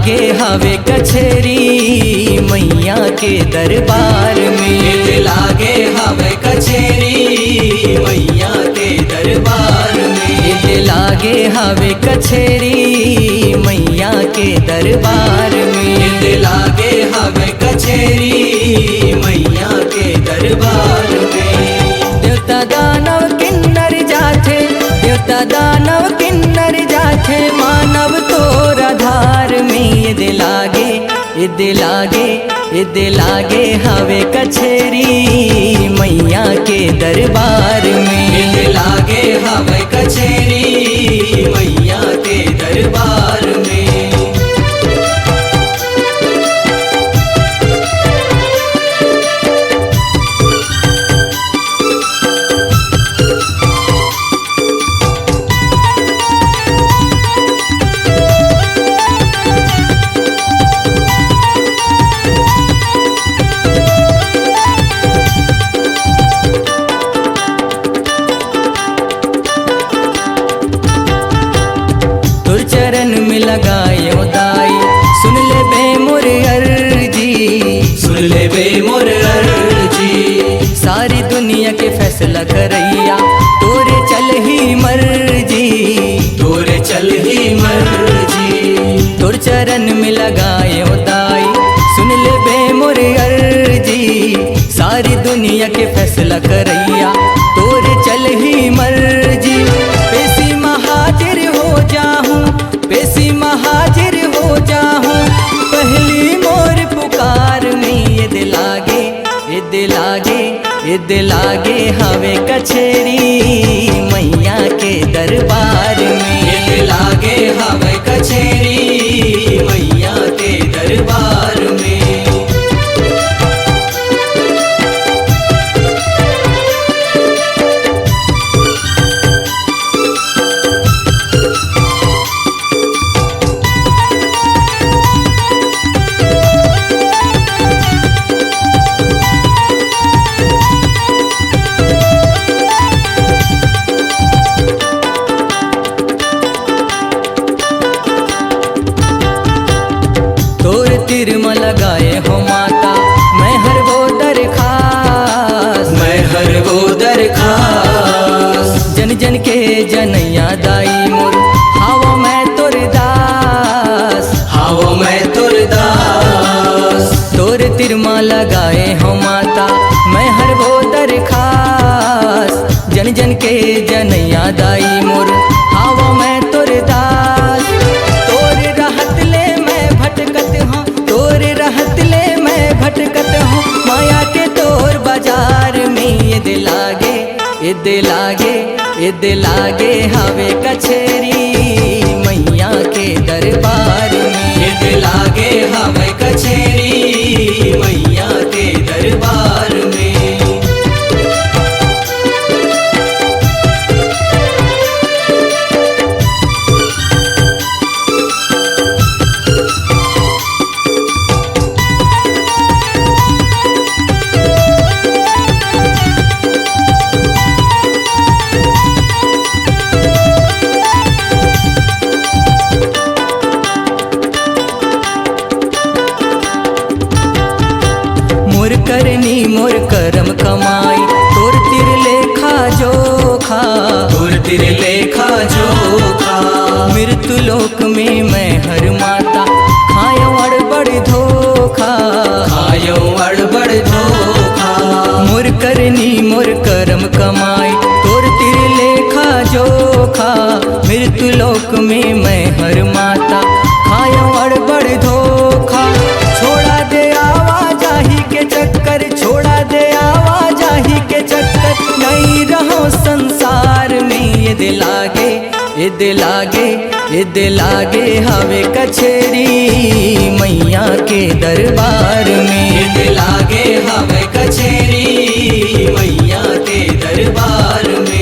लागे हवे कचेरी मैया के दरबार में। नित लागे हवे कचेरी मैया के दरबार में। नित लागे हवे कचेरी मैया के दरबार में। नित लागे हवे कचेरी मैया के दरबार में। देवता दानव किन्नर जाथे, देवता दानव किन्नर जाथे, मानव तोरा धार में। इद लागे इद लागे इद लागे हवे कचेरी मैया के दरबार में। नित लागे हवे कचेरी मैया के दरबार में। तुर चरण में लगाए दाई, सुन ले बे मोर अर्जी। सुन ले बे मोर अर्जी। सारी दुनिया के फैसला करैया तोरे चल ही मर्जी। तोरे चल ही मर्जी। तोर चरण में लगाए दाई, सुन ले बे मोर अर्जी। सारी दुनिया के फैसला करैया तोरे चल ही मर्जी। पेशी महाजिर हो जाहूँ, पेशी महाजिर हो जाहूँ, पहली मोर पुकार में। इद लागे इद लागे इद लागे हवे कचेरी मैया के दरबार में। नित लागे हवे कचेरी मैया के दरबार में। तोर तिरमा लगाए हो माता, मैं हर वो दरखास, मैं हर वो दरखास। जन जन के जनैया दाई मोर, हावो मैं तोर दास। हावो मैं तोर दास। तोर तिरमा लगाए हो माता, मैं हर वो दरखास, जन जन के जनैया दाई मोर, हावो मैं तोर दास। तोर रहत ले मैं भटकत हूँ, तोर रहत ले मैं भटकत हूँ, माया के तोर बाजार में। इद लागे इद लागे इद लागे हवे कचेरी मैया के दरबार में। नित लागे हवे कचेरी मैया के दरबार में। मोर करनी मोर करम कमाई, तोर तिर लेखा जोखा। तोर तिर लेखा जोखा। मृत्यु लोक में मैं हर माता, खायो अड़बड़ धोखा। खायो अड़बड़ धोखा। मोर करनी मोर करम कमाई, तोर तिर लेखा जोखा। मृत्यु लोक में मैं हर माता, खायो अड़बड़ धोखा। छोड़ा दे आवाजाही के चक्कर, छोड़ा दे आवाजाही के चक्कर, नहीं रहो संसार में। इद लागे इद लागे इद लागे हवे कचेरी मैया के दरबार में। नित लागे हवे कचेरी मैया के दरबार में।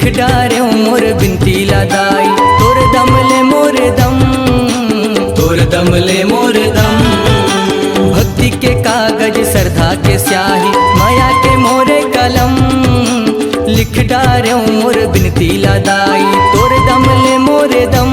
लिख डार्यो मोर बिनती लादाई तोर दम ले मोर दम, तोर दम ले मोर दम। भक्ति के कागज श्रद्धा के स्याही माया के मोरे कलम, लिख डार्यो मोर बिनती लादाई तोर दम ले मोर दम।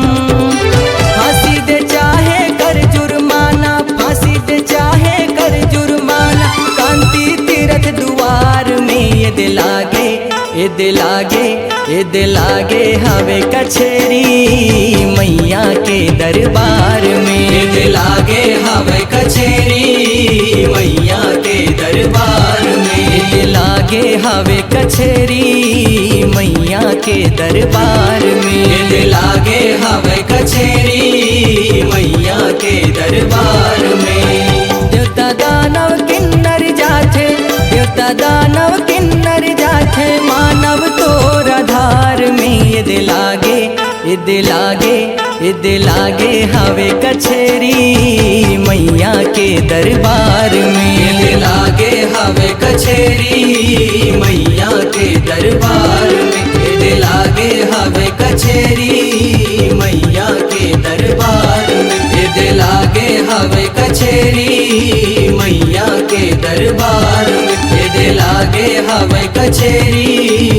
फांसी दे चाहे कर जुर्माना, फांसी दे चाहे कर जुर्माना, कांति तीरथ द्वार में ये दिल लागे, ये दिल लागे, ये दिल लागे हवे कचेरी मैया के दरबार में। ये दिल लागे हवे कचेरी मैया के दरबार में। ये दिल लागे हवे कचेरी मैया के दरबार में। ये दिल लागे हवे कचेरी मैया के दरबार में। देवता दानव किन्नर जाथे, देवता दानव किन्नर जाथे, मानव तोर आधार में। ये दिल लागे, ये दिल लागे, ये दिल लागे हवे कचेरी मैया के दरबार में। ये दिल लागे हवे कचेरी मैया के दरबार में। ये दिल लागे हवे कचेरी मैया के दरबार में। ये दिल लागे हवे कचेरी मैया के दरबार में। ये दिल लागे हवे कचेरी